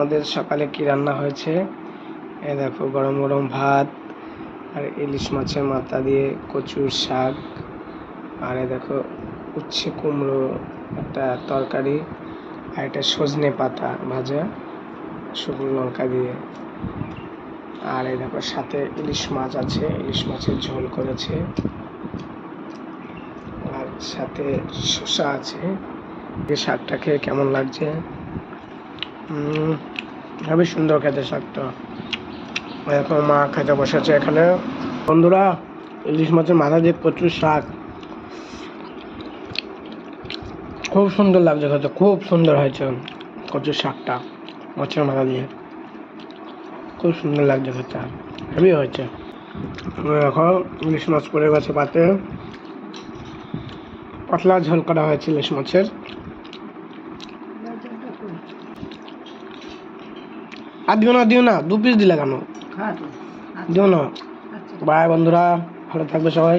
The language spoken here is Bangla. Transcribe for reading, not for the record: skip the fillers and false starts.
আমাদের সকালে কি রান্না হয়েছে, এই দেখো গরম গরম ভাত আর ইলিশ মাছের মাথা দিয়ে কচুর শাক, আর এই দেখো উচ্ছে কুমড়ো একটা তরকারি, আর এটা সজনে পাতা ভাজা শুকনো লঙ্কা দিয়ে, আর এই দেখো সাথে ইলিশ মাছ আছে, ইলিশ মাছের ঝোল করেছে, আর সাথে শসা আছে। এই শাকটা খেয়ে কেমন লাগছে? খুবই সুন্দর খেতে শাকটা। এখন মা খেতে বসেছে এখানে। বন্ধুরা, ইলিশ মাছের মাথা দিয়ে প্রচুর শাক, খুব সুন্দর লাগছে খেতে, খুব সুন্দর হয়েছে কচুর শাকটা মাছের মাথা দিয়ে, খুব সুন্দর লাগছে খেতে, হেভি হয়েছে। এখন ইলিশ মাছ পড়ে গেছে পাতে, পাতলা ঝোল করা হয়েছে ইলিশ মাছের। আর দিও না 2 পিস দিলে কেন? দিও না। বাই বন্ধুরা, ভালো থাকবে সবাই।